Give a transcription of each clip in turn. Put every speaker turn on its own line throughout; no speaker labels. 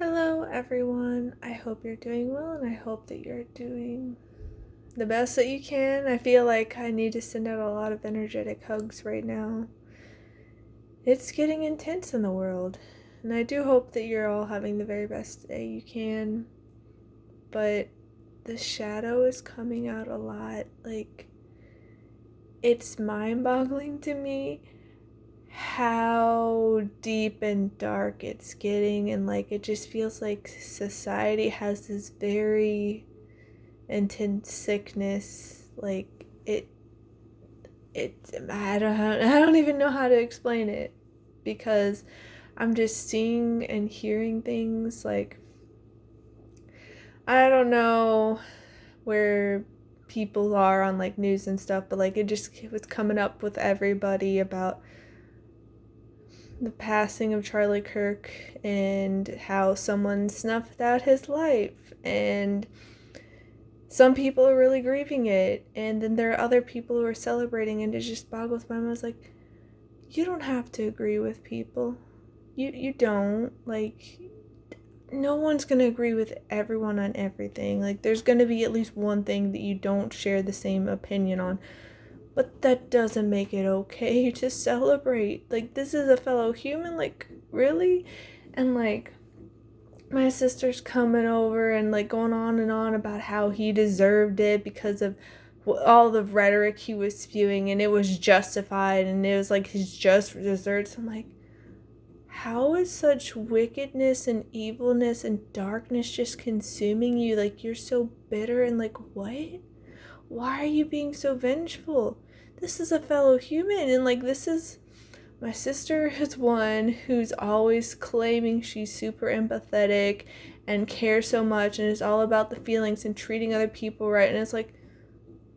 Hello, everyone. I hope you're doing well, and I hope that you're doing the best that you can. I feel like I need to send out a lot of energetic hugs right now. It's getting intense in the world, and I do hope that you're all having the very best day you can. But the shadow is coming out a lot. It's mind-boggling to me how deep and dark it's getting, and it just feels like society has this very intense sickness. I don't even know how to explain it, because I'm just seeing and hearing things. I don't know where people are on news and stuff, but it was coming up with everybody about the passing of Charlie Kirk and how someone snuffed out his life, and some people are really grieving it, and then there are other people who are celebrating, and it just boggles my mind. I was like, you don't have to agree with people. You don't. No one's gonna agree with everyone on everything. There's gonna be at least one thing that you don't share the same opinion on. But that doesn't make it okay to celebrate. This is a fellow human, really? And, my sister's coming over and, going on and on about how he deserved it because of all the rhetoric he was spewing, and it was justified, and it was, his just desserts. I'm like, how is such wickedness and evilness and darkness just consuming you? You're so bitter, and, what? Why are you being so vengeful? This is a fellow human, and this is my sister is one who's always claiming she's super empathetic and cares so much and is all about the feelings and treating other people right. And it's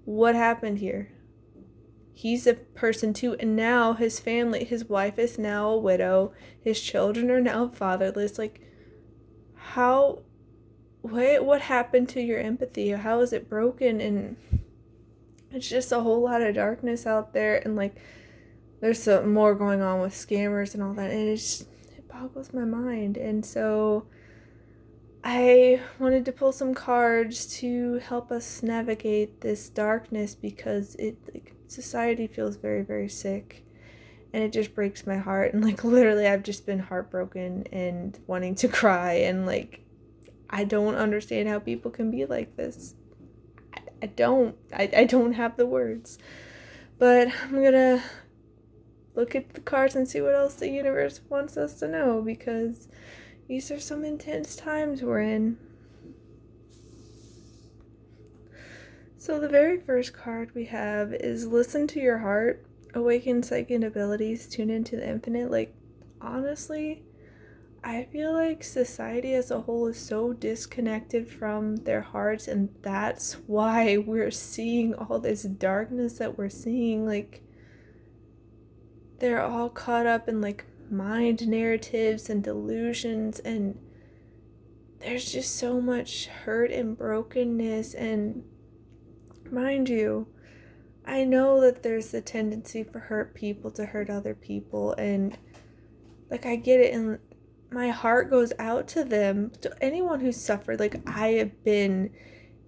what happened here? He's a person too, and now his family, his wife is now a widow, his children are now fatherless. How, what happened to your empathy? How is it broken? And it's just a whole lot of darkness out there, and there's some more going on with scammers and all that, and it boggles my mind. And so I wanted to pull some cards to help us navigate this darkness, because society feels very, very sick, and it just breaks my heart. And literally I've just been heartbroken and wanting to cry, and I don't understand how people can be like this. I don't have the words. But I'm gonna look at the cards and see what else the universe wants us to know, because these are some intense times we're in. So the very first card we have is Listen to Your Heart, Awaken Psychic Abilities, Tune into the Infinite. Honestly, I feel like society as a whole is so disconnected from their hearts, and that's why we're seeing all this darkness that we're seeing. They're all caught up in mind narratives and delusions, and there's just so much hurt and brokenness. And mind you, I know that there's the tendency for hurt people to hurt other people, and I get it, and my heart goes out to them, to anyone who's suffered. I have been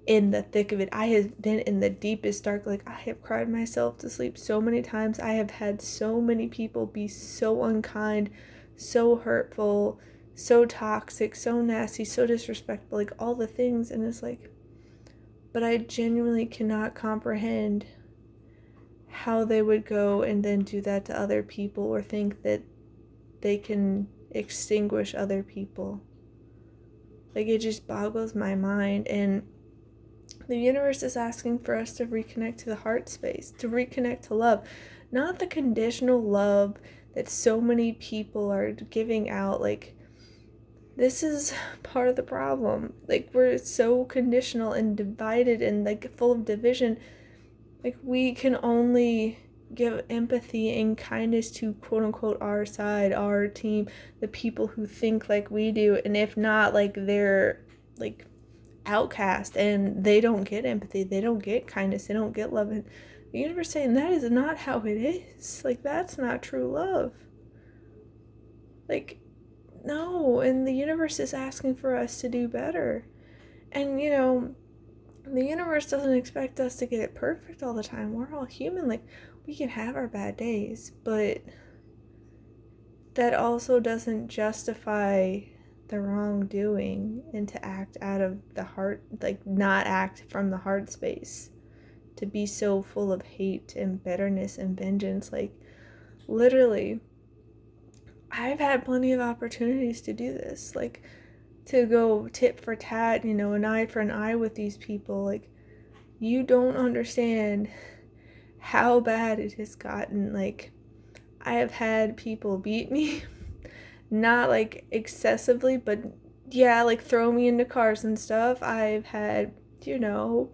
in the thick of it. I have been in the deepest dark. I have cried myself to sleep so many times. I have had so many people be so unkind, so hurtful, so toxic, so nasty, so disrespectful, all the things. And it's but I genuinely cannot comprehend how they would go and then do that to other people, or think that they can extinguish other people. It just boggles my mind. And the universe is asking for us to reconnect to the heart space, to reconnect to love, not the conditional love that so many people are giving out. This is part of the problem. We're so conditional and divided and full of division. We can only give empathy and kindness to quote unquote our side, our team, the people who think like we do. And if not, they're outcast, and they don't get empathy, they don't get kindness, they don't get love. And the universe saying that is not how it is. That's not true love. no, and the universe is asking for us to do better. And, you know, the universe doesn't expect us to get it perfect all the time. We're all human. Like, we can have our bad days, but that also doesn't justify the wrongdoing and to act out of the heart, like, not act from the heart space. To be so full of hate and bitterness and vengeance. Like, literally, I've had plenty of opportunities to do this. Like, to go tit for tat, you know, an eye for an eye with these people. Like, you don't understand how bad it has gotten. Like, I have had people beat me. Not, like, excessively, but yeah, like, throw me into cars and stuff. I've had, you know,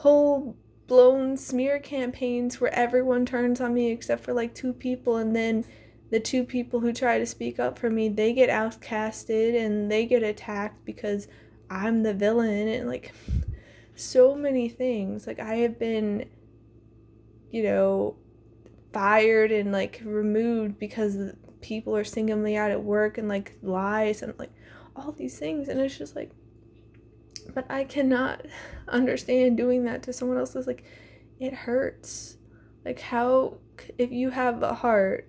whole blown smear campaigns where everyone turns on me except for like 2 people, and then the 2 people who try to speak up for me, they get outcasted and they get attacked because I'm the villain. And like, so many things. Like, I have been, you know, fired and like removed because people are singling me out at work and like lies and like all these things. And it's just like, but I cannot understand doing that to someone else. Like, it hurts. Like, how, if you have a heart,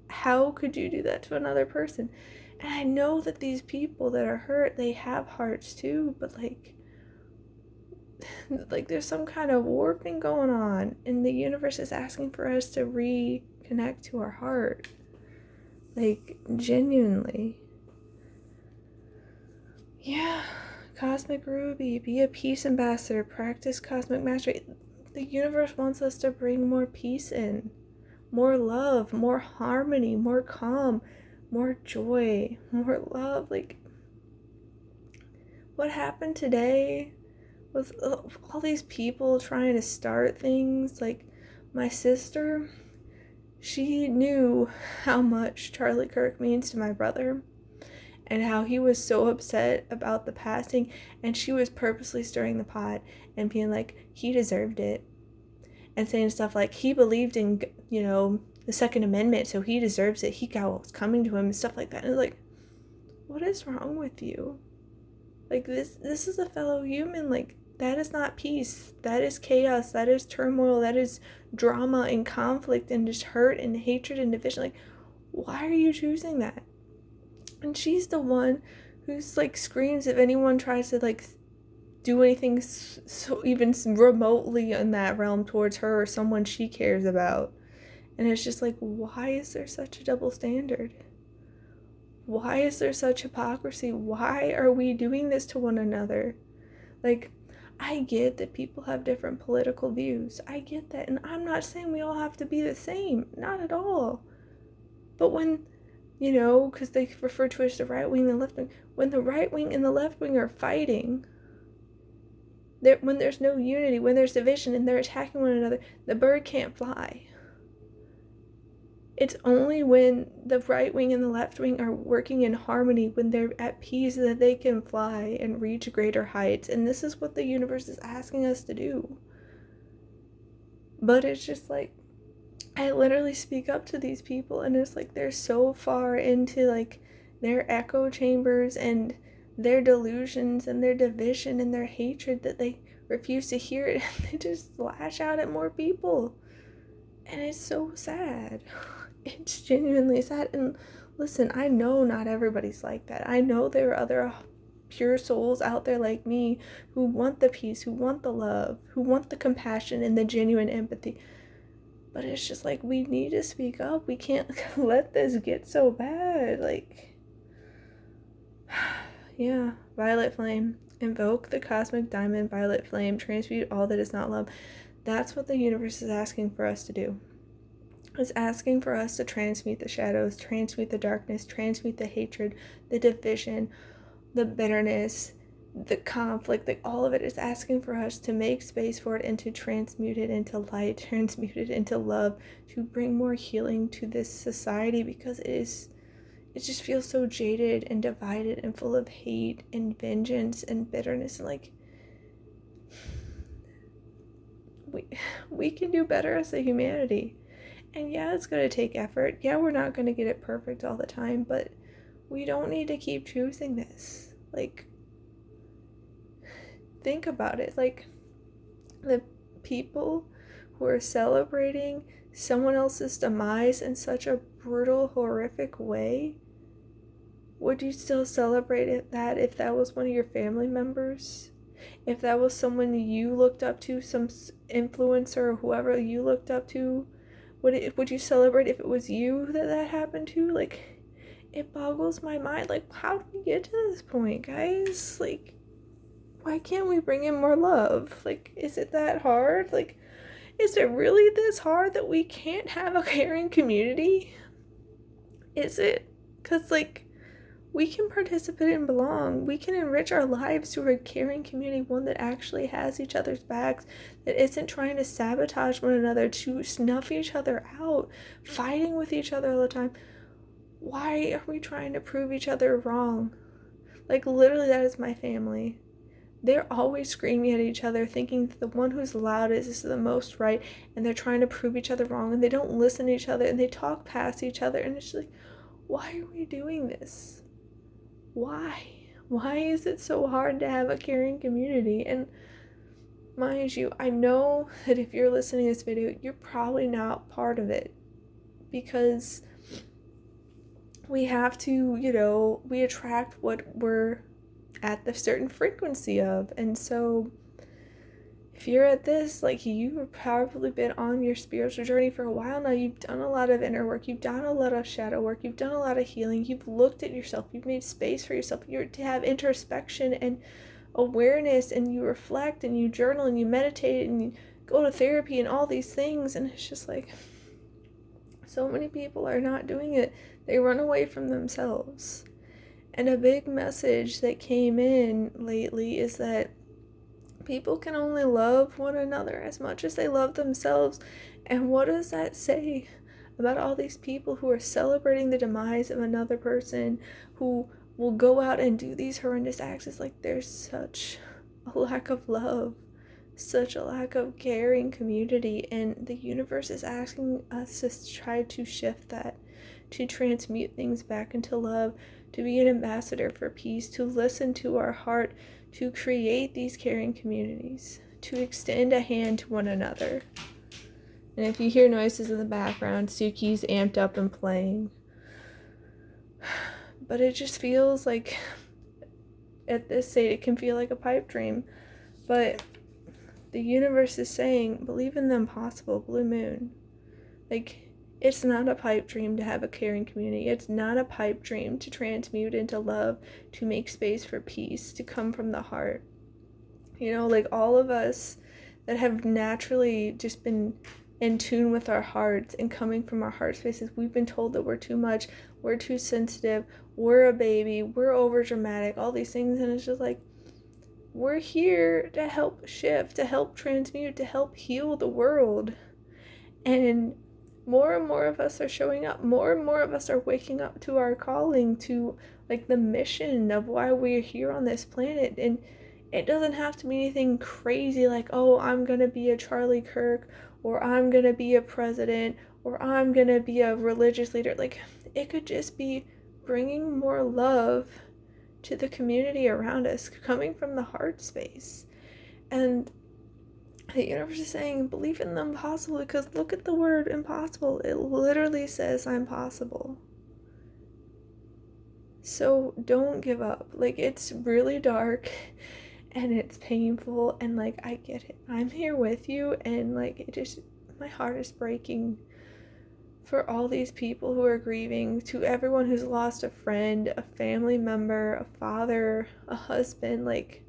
how could you do that to another person? And I know that these people that are hurt, they have hearts too, but like there's some kind of warping going on, and the universe is asking for us to reconnect to our heart. Like, genuinely. Yeah. Cosmic Ruby, be a peace ambassador, practice cosmic mastery. The universe wants us to bring more peace in, more love, more harmony, more calm, more joy, more love. Like, what happened today with all these people trying to start things? Like, my sister, she knew how much Charlie Kirk means to my brother, and how he was so upset about the passing, and she was purposely stirring the pot and being like, he deserved it, and saying stuff like, he believed in, you know, the Second Amendment, so he deserves it, he got what was coming to him, and stuff like that. And it's like, what is wrong with you? Like, this is a fellow human. Like, that is not peace. That is chaos. That is turmoil. That is drama and conflict and just hurt and hatred and division. Like, why are you choosing that? And she's the one who's like screams if anyone tries to like do anything so even remotely in that realm towards her or someone she cares about. And it's just like, why is there such a double standard? Why is there such hypocrisy? Why are we doing this to one another? Like, I get that people have different political views. I get that. And I'm not saying we all have to be the same. Not at all. But when, you know, because they refer to it as the right wing and the left wing. When the right wing and the left wing are fighting, when there's no unity, when there's division and they're attacking one another, the bird can't fly. It's only when the right wing and the left wing are working in harmony, when they're at peace, that they can fly and reach greater heights. And this is what the universe is asking us to do. But it's just like, I literally speak up to these people, and it's like they're so far into like their echo chambers and their delusions and their division and their hatred that they refuse to hear it, and they just lash out at more people. And it's so sad. It's genuinely sad. And listen, I know not everybody's like that. I know there are other pure souls out there like me who want the peace, who want the love, who want the compassion and the genuine empathy. But it's just like, we need to speak up. We can't let this get so bad. Like, yeah. Violet Flame. Invoke the cosmic diamond violet flame. Transmute all that is not love. That's what the universe is asking for us to do. It's asking for us to transmute the shadows, transmute the darkness, transmute the hatred, the division, the bitterness, the conflict. Like, all of it is asking for us to make space for it and to transmute it into light, transmute it into love, to bring more healing to this society, because it just feels so jaded and divided and full of hate and vengeance and bitterness. And like, we can do better as a humanity. And yeah, it's going to take effort. Yeah, we're not going to get it perfect all the time, but we don't need to keep choosing this. Like, think about it. Like, the people who are celebrating someone else's demise in such a brutal, horrific way, would you still celebrate that if that was one of your family members? If that was someone you looked up to, some influencer or whoever you looked up to, would you celebrate if it was you that happened to? Like, it boggles my mind. Like, how did we get to this point, guys? Like, why can't we bring in more love? Like, is it that hard? Like, is it really this hard that we can't have a caring community? Is it? Because, like, we can participate and belong. We can enrich our lives through a caring community, one that actually has each other's backs, that isn't trying to sabotage one another, to snuff each other out, fighting with each other all the time. Why are we trying to prove each other wrong? Like, literally, that is my family. They're always screaming at each other, thinking that the one who's loudest is the most right, and they're trying to prove each other wrong, and they don't listen to each other, and they talk past each other, and it's like, why are we doing this? Why? Why is it so hard to have a caring community? And mind you, I know that if you're listening to this video, you're probably not part of it, because we have to, we attract what we're at the certain frequency of. And so if you're at this, like, you've probably been on your spiritual journey for a while now. You've done a lot of inner work, you've done a lot of shadow work, you've done a lot of healing, you've looked at yourself, you've made space for yourself, you're to have introspection and awareness, and you reflect and you journal and you meditate and you go to therapy and all these things. And it's just like, so many people are not doing it. They run away from themselves. And a big message that came in lately is that people can only love one another as much as they love themselves. And what does that say about all these people who are celebrating the demise of another person, who will go out and do these horrendous acts? It's like, there's such a lack of love, such a lack of caring community, and the universe is asking us to try to shift that, to transmute things back into love, to be an ambassador for peace, to listen to our heart, to create these caring communities, to extend a hand to one another. And if you hear noises in the background, Suki's amped up and playing. But it just feels like, at this state, it can feel like a pipe dream. But the universe is saying, believe in the impossible, Blue Moon. Like, it's not a pipe dream to have a caring community. It's not a pipe dream to transmute into love, to make space for peace, to come from the heart. Like, all of us that have naturally just been in tune with our hearts and coming from our heart spaces, we've been told that we're too much, we're too sensitive, we're a baby, we're over dramatic, all these things. And it's just like, we're here to help shift, to help transmute, to help heal the world. And more and more of us are showing up. More and more of us are waking up to our calling, to, like, the mission of why we're here on this planet. And it doesn't have to be anything crazy like, oh, I'm gonna be a Charlie Kirk, or I'm gonna be a president, or I'm gonna be a religious leader. Like, it could just be bringing more love to the community around us, coming from the heart space. And the universe is saying, believe in the impossible, because look at the word impossible. It literally says, I'm possible. So don't give up. Like, it's really dark and it's painful, and, like, I get it. I'm here with you, and, like, my heart is breaking for all these people who are grieving, to everyone who's lost a friend, a family member, a father, a husband. Like,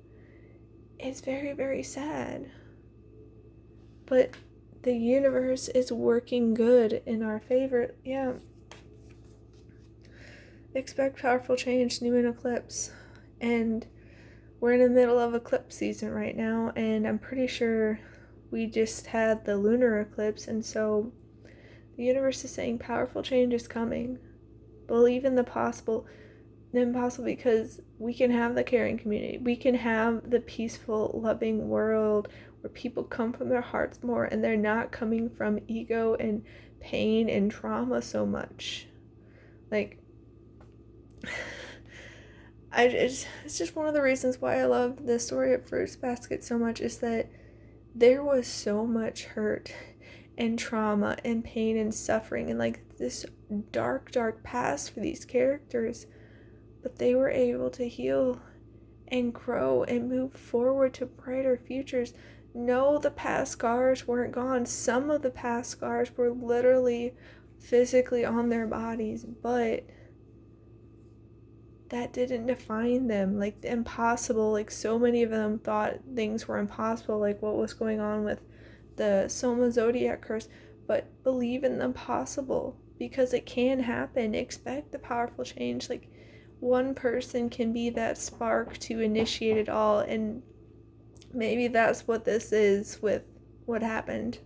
it's very, very sad. But the universe is working good in our favor. Yeah. Expect powerful change, new and eclipse. And we're in the middle of eclipse season right now, and I'm pretty sure we just had the lunar eclipse, and so the universe is saying powerful change is coming. Believe in the impossible, because we can have the caring community. We can have the peaceful, loving world where people come from their hearts more, and they're not coming from ego and pain and trauma so much. Like, it's just one of the reasons why I love the story of Fruits Basket so much, is that there was so much hurt and trauma and pain and suffering and like this dark past for these characters, but they were able to heal and grow and move forward to brighter futures. No, the past scars weren't gone. Some of the past scars were literally physically on their bodies, but that didn't define them. Like the impossible, like so many of them thought things were impossible, like what was going on with the Soma Zodiac curse, but believe in the impossible because it can happen. Expect the powerful change. Like one person can be that spark to initiate it all, and maybe that's what this is with what happened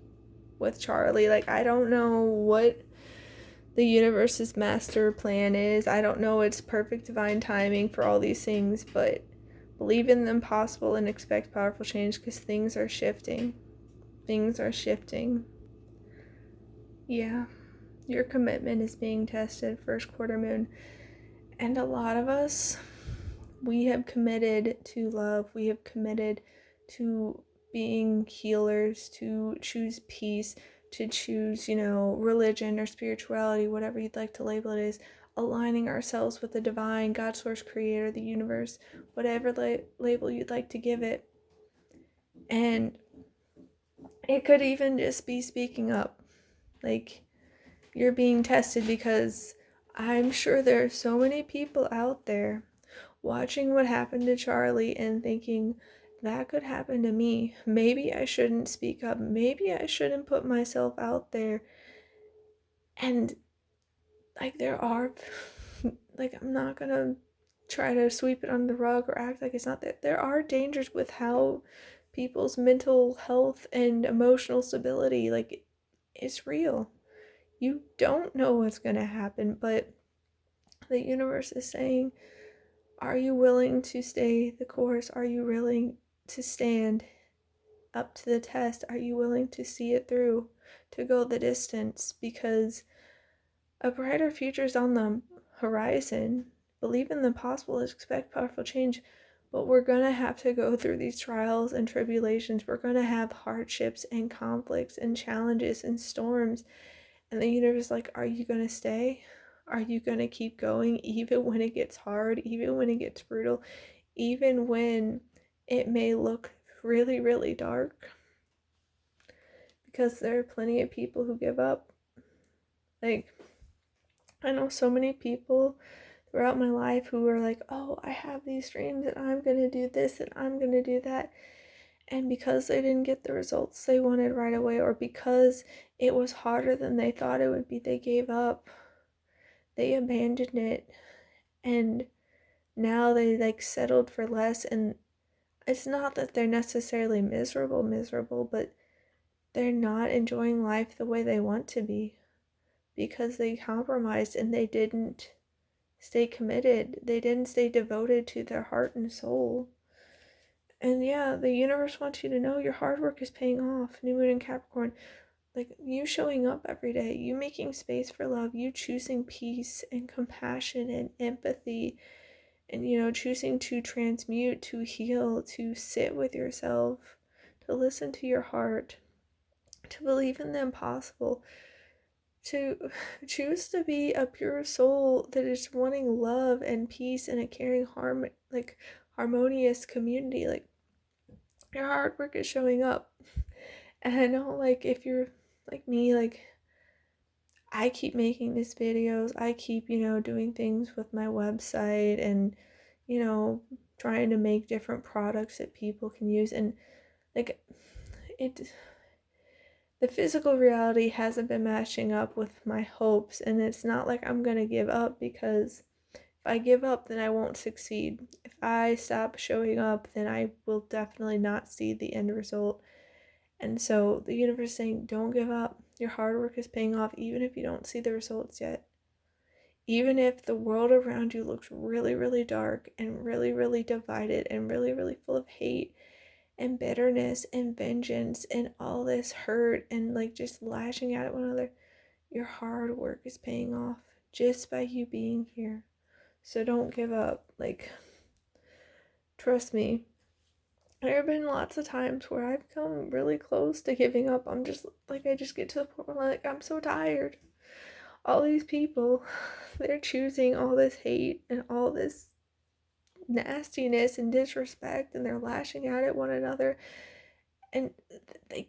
with Charlie. Like, I don't know what the universe's master plan is. I don't know its perfect divine timing for all these things, but believe in the impossible and expect powerful change because things are shifting. Things are shifting. Yeah, your commitment is being tested, first quarter moon. And a lot of us, we have committed to love. We have committed to being healers, to choose peace, to choose, religion or spirituality, whatever you'd like to label it as, aligning ourselves with the divine, God, source, creator, the universe, whatever label you'd like to give it. And it could even just be speaking up. Like, you're being tested because I'm sure there are so many people out there watching what happened to Charlie and thinking, that could happen to me. Maybe I shouldn't speak up. Maybe I shouldn't put myself out there. And, like, there are, like, I'm not gonna try to sweep it under the rug or act like it's not there. There are dangers with how people's mental health and emotional stability, like, it's real. You don't know what's gonna happen, but the universe is saying, are you willing to stay the course? Are you willing to stand up to the test? Are you willing to see it through, to go the distance? Because a brighter future is on the horizon. Believe in the possible, expect powerful change, but we're going to have to go through these trials and tribulations. We're going to have hardships and conflicts and challenges and storms. And the universe is like, are you going to stay? Are you going to keep going even when it gets hard, even when it gets brutal, even when it may look really, really dark? Because there are plenty of people who give up. Like, I know so many people throughout my life who are like, oh, I have these dreams and I'm going to do this and I'm going to do that. And because they didn't get the results they wanted right away, or because it was harder than they thought it would be, they gave up. They abandoned it. And now they like settled for less. And it's not that they're necessarily miserable, but they're not enjoying life the way they want to be because they compromised and they didn't stay committed. They didn't stay devoted to their heart and soul. And yeah, the universe wants you to know your hard work is paying off. New Moon in Capricorn. Like, you showing up every day, you making space for love, you choosing peace and compassion and empathy, and, choosing to transmute, to heal, to sit with yourself, to listen to your heart, to believe in the impossible, to choose to be a pure soul that is wanting love and peace and a caring, harmonious community. Like, your hard work is showing up. And I know, like, if you're like me, like, I keep making these videos, I keep, doing things with my website and, trying to make different products that people can use. And, like, the physical reality hasn't been matching up with my hopes. And it's not like I'm going to give up, because if I give up, then I won't succeed. If I stop showing up, then I will definitely not see the end result. And so the universe is saying, don't give up. Your hard work is paying off, even if you don't see the results yet. Even if the world around you looks really, really dark and really, really divided and really, really full of hate and bitterness and vengeance and all this hurt and like just lashing out at one another, Your hard work is paying off just by you being here. So don't give up. Like, trust me, there have been lots of times where I've come really close to giving up. I'm just like, I just get to the point where like, I'm so tired. All these people, they're choosing all this hate and all this nastiness and disrespect, and they're lashing out at one another, and they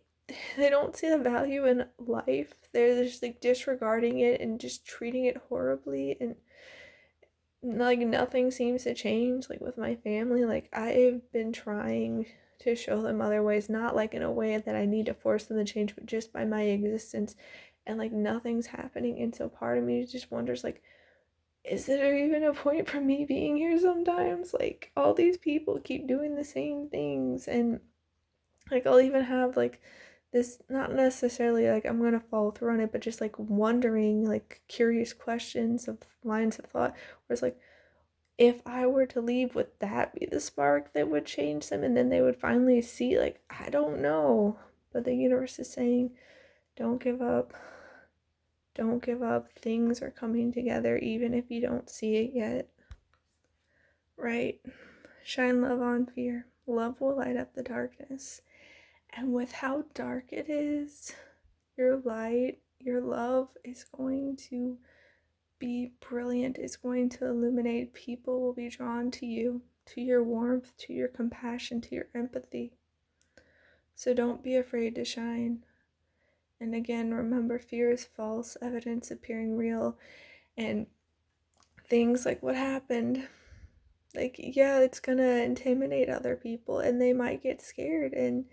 they don't see the value in life. They're just like disregarding it and just treating it horribly, and like nothing seems to change. Like with my family, like I've been trying to show them other ways, not like in a way that I need to force them to change, but just by my existence, and like nothing's happening. And so part of me just wonders, like, is there even a point for me being here sometimes? Like, all these people keep doing the same things, and like I'll even have like this, not necessarily like I'm gonna follow through on it, but just like wondering, like curious questions of lines of thought where it's like, if I were to leave, would that be the spark that would change them? And then they would finally see, like, I don't know. But the universe is saying, don't give up. Don't give up. Things are coming together even if you don't see it yet. Right? Shine love on fear. Love will light up the darkness. And with how dark it is, your light, your love is going to be brilliant. It's going to illuminate. People will be drawn to you, to your warmth, to your compassion, to your empathy. So don't be afraid to shine. And again, remember, fear is false evidence appearing real. And things like what happened, like, yeah, it's gonna intimidate other people and they might get scared. And,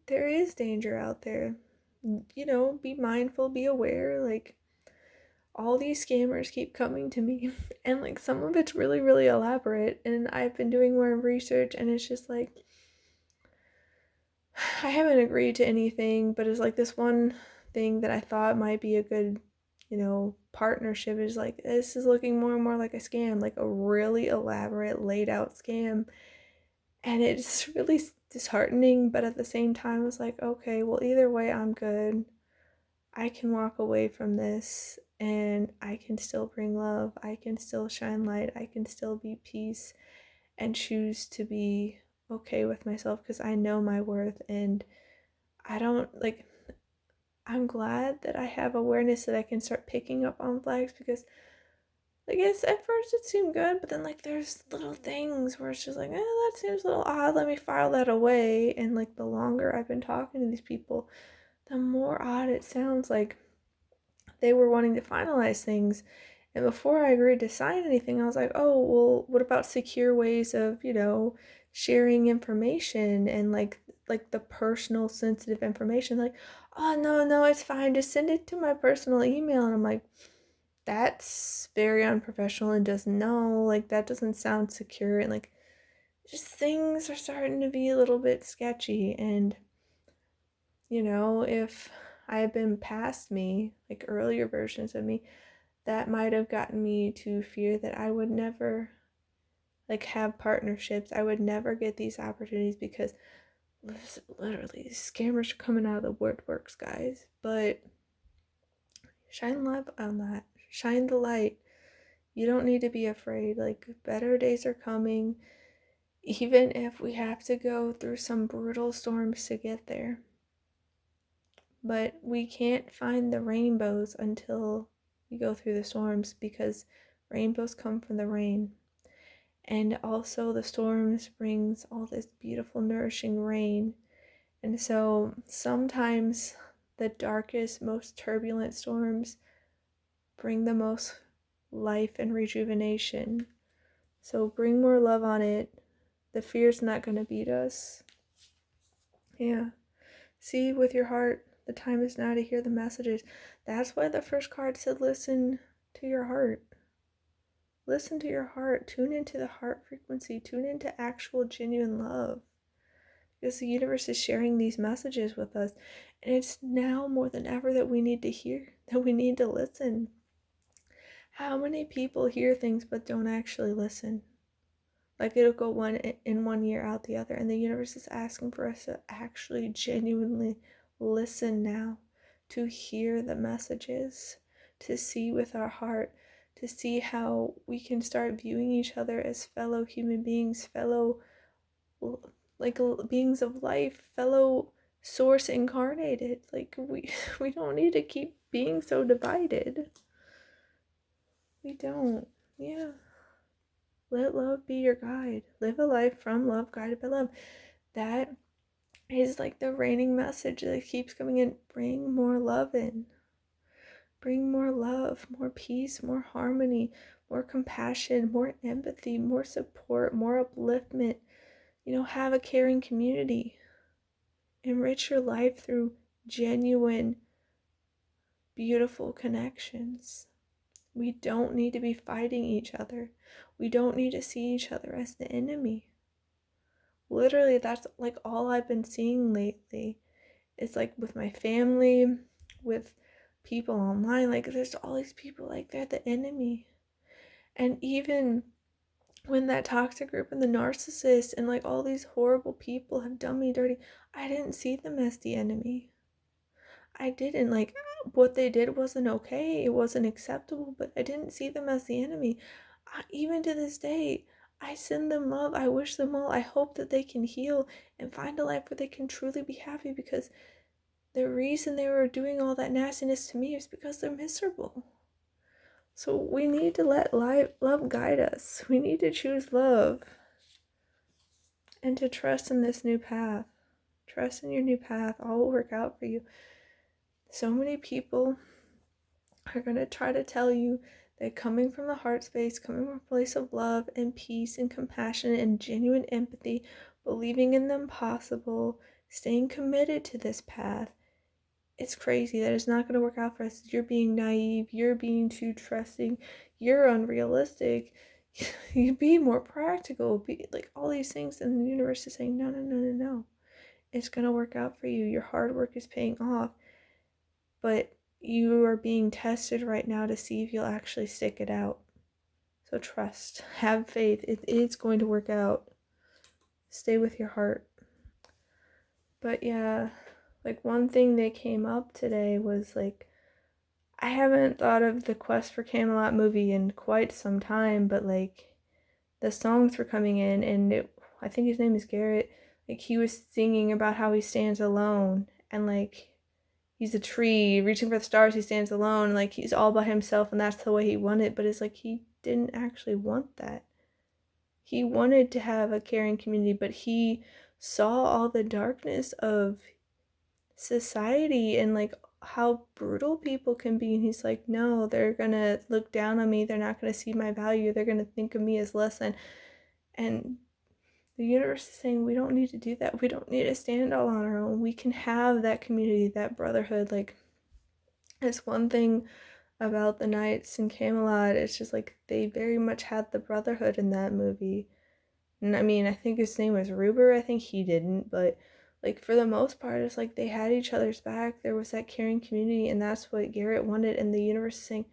there is danger out there. Be mindful, be aware. Like, all these scammers keep coming to me, and like some of it's really, really elaborate. And I've been doing more research, and it's just like, I haven't agreed to anything, but it's like this one thing that I thought might be a good, partnership is like, this is looking more and more like a scam, like a really elaborate, laid out scam. And it's really disheartening, but at the same time, it's like, okay, well, either way, I'm good. I can walk away from this and I can still bring love. I can still shine light. I can still be peace and choose to be okay with myself because I know my worth. And I don't like, I'm glad that I have awareness that I can start picking up on flags, because I guess at first it seemed good, but then like there's little things where it's just like, that seems a little odd, let me file that away. And like the longer I've been talking to these people, the more odd it sounds. Like they were wanting to finalize things, and before I agreed to sign anything, I was like, oh, well, what about secure ways of, sharing information and like the personal sensitive information? Like, oh, no, it's fine, just send it to my personal email. And I'm like, that's very unprofessional and just no, like that doesn't sound secure. And like, just things are starting to be a little bit sketchy. And if I had been past me, like earlier versions of me, that might have gotten me to fear that I would never like have partnerships. I would never get these opportunities because literally these scammers are coming out of the woodworks, guys. But shine love on that. Shine the light. You don't need to be afraid. Like, better days are coming, even if we have to go through some brutal storms to get there. But we can't find the rainbows until we go through the storms, because rainbows come from the rain. And also the storms brings all this beautiful, nourishing rain. And so sometimes the darkest, most turbulent storms bring the most life and rejuvenation. So bring more love on it. The fear's not going to beat us. Yeah. See with your heart. The time is now to hear the messages. That's why the first card said, listen to your heart. Listen to your heart. Tune into the heart frequency. Tune into actual, genuine love. Because the universe is sharing these messages with us. And it's now more than ever that we need to hear, that we need to listen. How many people hear things but don't actually listen? Like, it'll go one in 1 year, out the other. And the universe is asking for us to actually genuinely listen now to hear the messages, to see with our heart, to see how we can start viewing each other as fellow human beings, fellow like beings of life, fellow source incarnated. Like we don't need to keep being so divided. We don't. Yeah. Let love be your guide. Live a life from love, guided by love. That is like the reigning message that keeps coming in. Bring more love in. Bring more love, more peace, more harmony, more compassion, more empathy, more support, more upliftment. Have a caring community. Enrich your life through genuine, beautiful connections. We don't need to be fighting each other. We don't need to see each other as the enemy. Literally, that's like all I've been seeing lately. It's like with my family, with people online, like there's all these people like they're the enemy. And even when that toxic group and the narcissist and like all these horrible people have done me dirty, I didn't see them as the enemy. I didn't. Like, what they did wasn't okay, it wasn't acceptable, but I didn't see them as the enemy. Even to this day, I send them love. I wish them well. I hope that they can heal and find a life where they can truly be happy, because the reason they were doing all that nastiness to me is because they're miserable. So we need to let love guide us. We need to choose love and to trust in this new path. Trust in your new path. All will work out for you. So many people are going to try to tell you that coming from the heart space, coming from a place of love and peace and compassion and genuine empathy, believing in the impossible, staying committed to this path, it's crazy. That is not going to work out for us. You're being naive. You're being too trusting. You're unrealistic. You be more practical. Be like all these things, and the universe is saying, no. It's going to work out for you. Your hard work is paying off. But you are being tested right now to see if you'll actually stick it out. So trust. Have faith. It's going to work out. Stay with your heart. But yeah, like one thing that came up today was like, I haven't thought of the Quest for Camelot movie in quite some time, but like the songs were coming in, and I think his name is Garrett. Like he was singing about how he stands alone, and like he's a tree reaching for the stars. He stands alone, like he's all by himself, and that's the way he wanted. But it's like he didn't actually want that. He wanted to have a caring community, but he saw all the darkness of society and like how brutal people can be, and he's like, no, they're gonna look down on me, they're not gonna see my value, they're gonna think of me as less than. And the universe is saying we don't need to do that. We don't need to stand all on our own. We can have that community, that brotherhood. Like, it's one thing about the knights in Camelot, it's just like they very much had the brotherhood in that movie. And I mean, I think his name was Ruber. I think he didn't, but like for the most part, it's like they had each other's back. There was that caring community, and that's what Garrett wanted. And the universe is saying,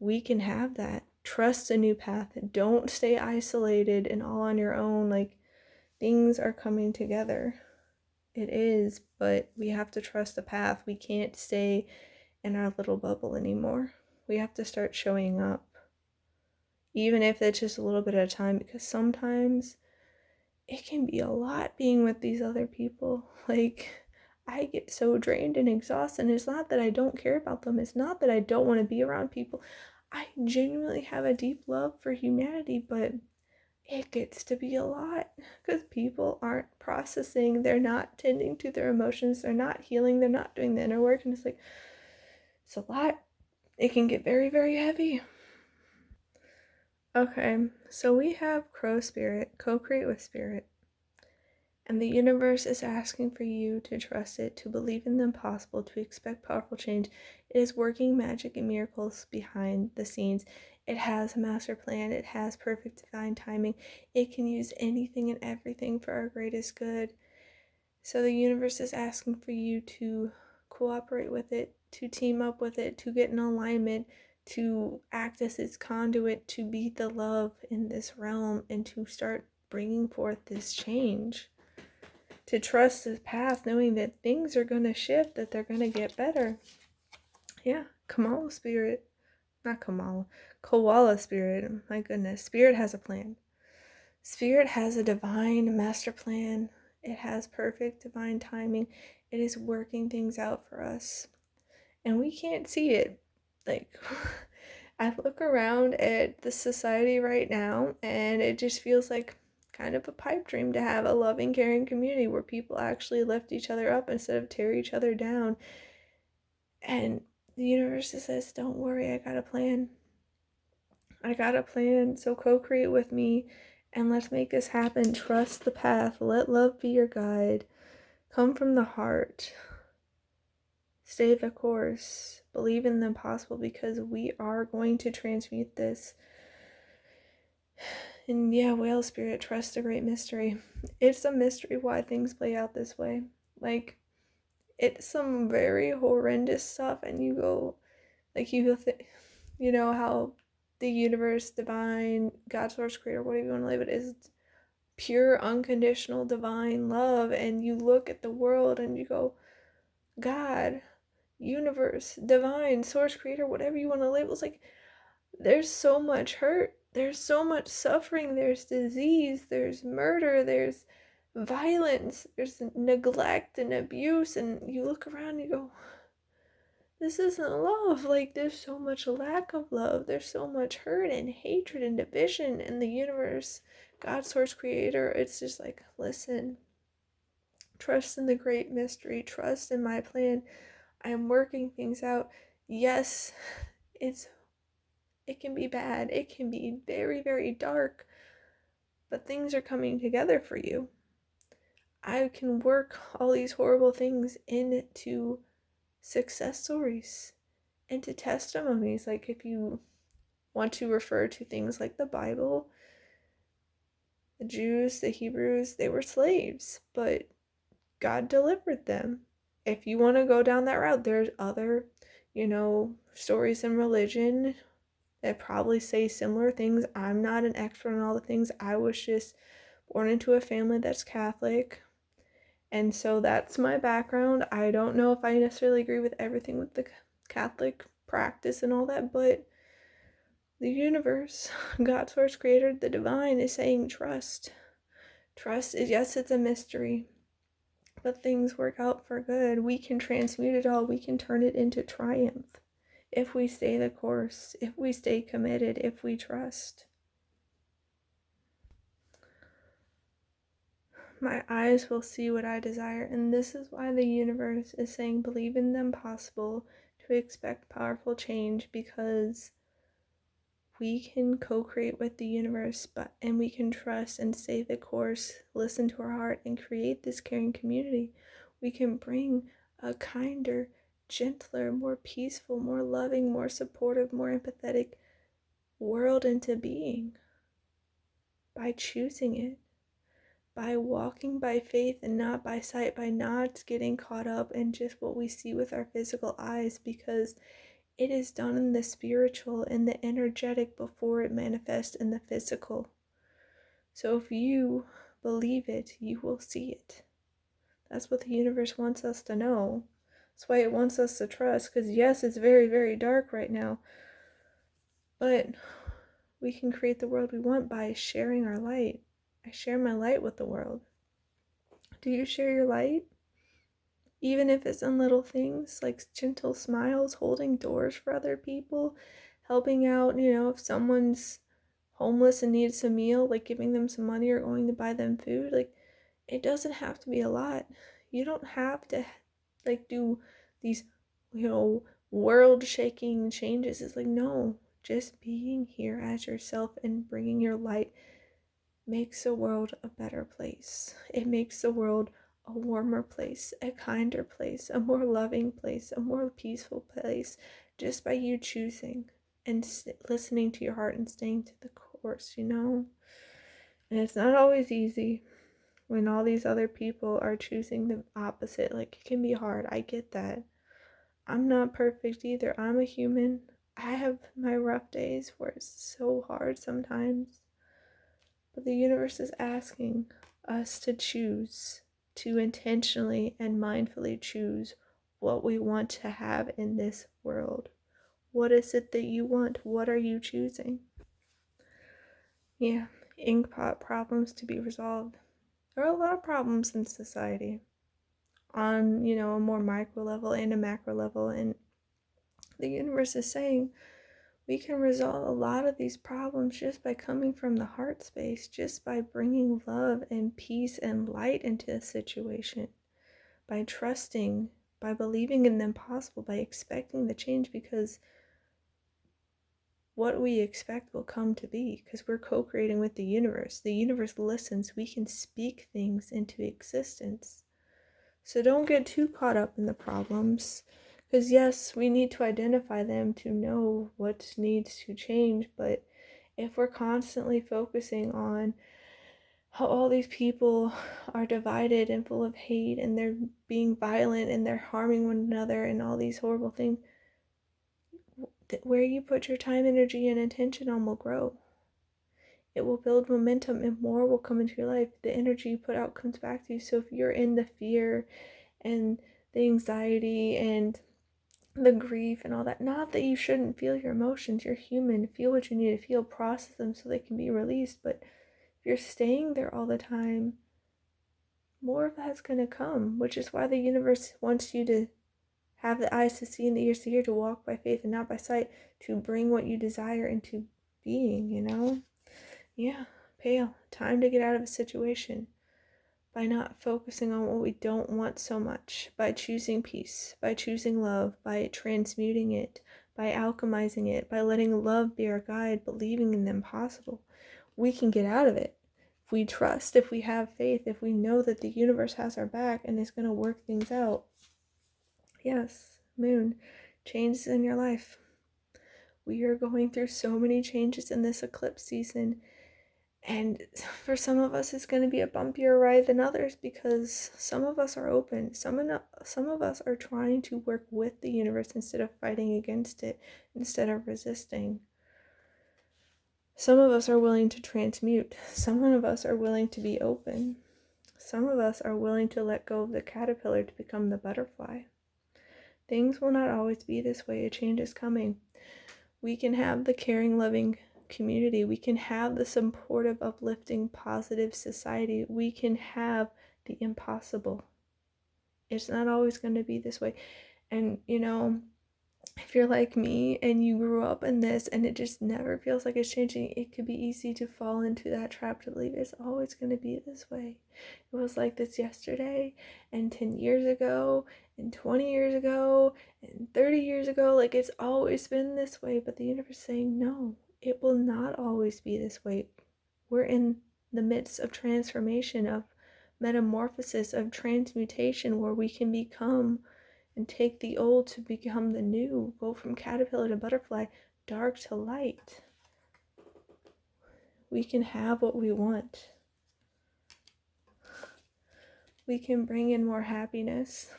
we can have that. Trust a new path. Don't stay isolated and all on your own. Like, things are coming together. It is, but we have to trust the path. We can't stay in our little bubble anymore. We have to start showing up. Even if it's just a little bit at a time, because sometimes it can be a lot being with these other people. Like, I get so drained and exhausted, and it's not that I don't care about them. It's not that I don't want to be around people. I genuinely have a deep love for humanity, but it gets to be a lot because people aren't processing. They're not tending to their emotions. They're not healing. They're not doing the inner work. And it's like, it's a lot. It can get very, very heavy. Okay, so we have Crow Spirit, co-create with Spirit. And the universe is asking for you to trust it, to believe in the impossible, to expect powerful change. It is working magic and miracles behind the scenes. It has a master plan. It has perfect divine timing. It can use anything and everything for our greatest good. So the universe is asking for you to cooperate with it, to team up with it, to get in alignment, to act as its conduit, to be the love in this realm, and to start bringing forth this change. To trust this path, knowing that things are going to shift, that they're going to get better. Yeah, Kamala spirit. Not Kamala. Koala spirit. My goodness. Spirit has a plan. Spirit has a divine master plan. It has perfect divine timing. It is working things out for us. And we can't see it. Like, I look around at the society right now, and it just feels like kind of a pipe dream to have a loving, caring community where people actually lift each other up instead of tear each other down. And the universe says, don't worry, I got a plan. I got a plan, so co-create with me and let's make this happen. Trust the path. Let love be your guide. Come from the heart. Stay the course. Believe in the impossible, because we are going to transmute this. And yeah, whale spirit, trust the great mystery. It's a mystery why things play out this way. Like, it's some very horrendous stuff, and you go, like, you know how the universe, divine, God, source, creator, whatever you want to label it, is pure, unconditional, divine love. And you look at the world and you go, God, universe, divine, source, creator, whatever you want to label. It's like, there's so much hurt. There's so much suffering. There's disease. There's murder. There's violence. There's neglect and abuse. And you look around and you go, this isn't love. Like, there's so much lack of love. There's so much hurt and hatred and division in the universe. God, source, creator. It's just like, listen, trust in the great mystery. Trust in my plan. I am working things out. Yes, it can be bad. It can be very, very dark. But things are coming together for you. I can work all these horrible things into success stories, into testimonies. Like, if you want to refer to things like the Bible, the Jews, the Hebrews, they were slaves, but God delivered them. If you want to go down that route, there's other, stories in religion that probably say similar things. I'm not an expert on all the things. I was just born into a family that's Catholic, and so that's my background. I don't know if I necessarily agree with everything with the Catholic practice and all that, but the universe, God, source, creator, the divine is saying trust. Trust is, yes, it's a mystery, but things work out for good. We can transmute it all. We can turn it into triumph if we stay the course, if we stay committed, if we trust. My eyes will see what I desire, and this is why the universe is saying believe in the impossible, to expect powerful change, because we can co-create with the universe, and we can trust and stay the course, listen to our heart, and create this caring community. We can bring a kinder, gentler, more peaceful, more loving, more supportive, more empathetic world into being by choosing it, by walking by faith and not by sight, by not getting caught up in just what we see with our physical eyes, because it is done in the spiritual and the energetic before it manifests in the physical. So if you believe it, you will see it. That's what the universe wants us to know. That's why it wants us to trust, because yes, it's very, very dark right now, but we can create the world we want by sharing our light. I share my light with the world. Do you share your light? Even if it's in little things like gentle smiles, holding doors for other people, helping out, if someone's homeless and needs a meal, like giving them some money or going to buy them food. Like, it doesn't have to be a lot. You don't have to do these, world shaking changes. It's like, no, just being here as yourself and bringing your light makes the world a better place. It makes the world a warmer place, a kinder place, a more loving place, a more peaceful place, just by you choosing and listening to your heart and staying to the course, And it's not always easy when all these other people are choosing the opposite. Like, it can be hard. I get that. I'm not perfect either. I'm a human. I have my rough days where it's so hard sometimes. But the universe is asking us to choose, to intentionally and mindfully choose what we want to have in this world? What is it that you want? What are you choosing? Yeah, inkpot problems to be resolved. There are a lot of problems in society on, a more micro level and a macro level. And the universe is saying we can resolve a lot of these problems just by coming from the heart space, just by bringing love and peace and light into a situation, by trusting, by believing in the impossible, by expecting the change, because what we expect will come to be, because we're co-creating with the universe. The universe listens. We can speak things into existence. So don't get too caught up in the problems, because yes, we need to identify them to know what needs to change. But if we're constantly focusing on how all these people are divided and full of hate, and they're being violent and they're harming one another and all these horrible things, where you put your time, energy, and attention on will grow. It will build momentum and more will come into your life. The energy you put out comes back to you. So if you're in the fear and the anxiety and the grief and all that, not that you shouldn't feel your emotions, you're human, feel what you need to feel, process them so they can be released. But if you're staying there all the time, more of that's going to come, which is why the universe wants you to have the eyes to see and the ears to hear, to walk by faith and not by sight, to bring what you desire into being, Yeah, pale. Time to get out of a situation by not focusing on what we don't want so much, by choosing peace, by choosing love, by transmuting it, by alchemizing it, by letting love be our guide, believing in the impossible. We can get out of it. If we trust, if we have faith, if we know that the universe has our back and is going to work things out. Yes, moon, changes in your life. We are going through so many changes in this eclipse season. And for some of us, it's going to be a bumpier ride than others, because some of us are open. Some of us are trying to work with the universe instead of fighting against it, instead of resisting. Some of us are willing to transmute. Some of us are willing to be open. Some of us are willing to let go of the caterpillar to become the butterfly. Things will not always be this way. A change is coming. We can have the caring, loving community. We can have the supportive, uplifting, positive society. We can have the impossible. It's not always going to be this way. And, if you're like me and you grew up in this and it just never feels like it's changing, it could be easy to fall into that trap to believe it's always going to be this way. It was like this yesterday and 10 years ago and 20 years ago and 30 years ago. Like, it's always been this way. But the universe is saying, no, it will not always be this way. We're in the midst of transformation, of metamorphosis, of transmutation, where we can become and take the old to become the new, go from caterpillar to butterfly, dark to light. We can have what we want. We can bring in more happiness.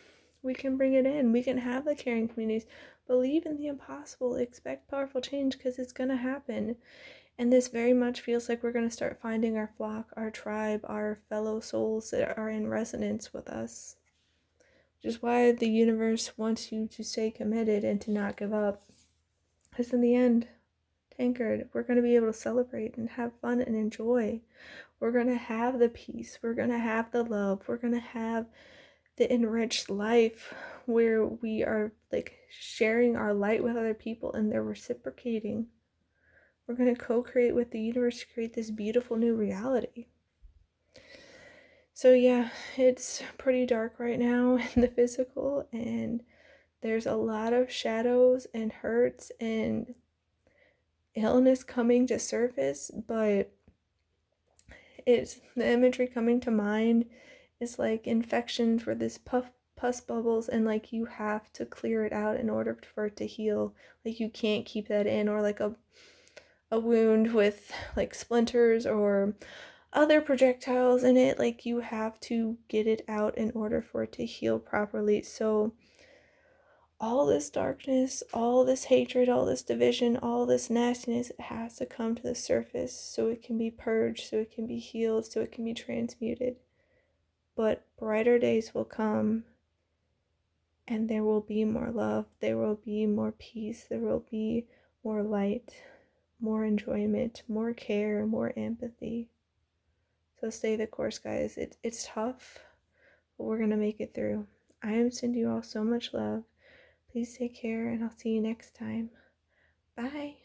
We can bring it in. We can have the caring communities. Believe in the impossible. Expect powerful change, because it's going to happen. And this very much feels like we're going to start finding our flock, our tribe, our fellow souls that are in resonance with us. Which is why the universe wants you to stay committed and to not give up. Because in the end, Tankard, we're going to be able to celebrate and have fun and enjoy. We're going to have the peace. We're going to have the love. We're going to have the enriched life where we are sharing our light with other people and they're reciprocating. We're going to co-create with the universe to create this beautiful new reality. So yeah, it's pretty dark right now in the physical, and there's a lot of shadows and hurts and illness coming to surface, but it's the imagery coming to mind is like infections where this pus bubbles, and you have to clear it out in order for it to heal. You can't keep that in, or a wound with splinters or other projectiles in it. You have to get it out in order for it to heal properly. So all this darkness, all this hatred, all this division, all this nastiness, it has to come to the surface so it can be purged, so it can be healed, so it can be transmuted. But brighter days will come, And there will be more love, there will be more peace, there will be more light, more enjoyment, more care, more empathy. So stay the course, guys. It's tough, but we're going to make it through. I am sending you all so much love. Please take care, and I'll see you next time. Bye.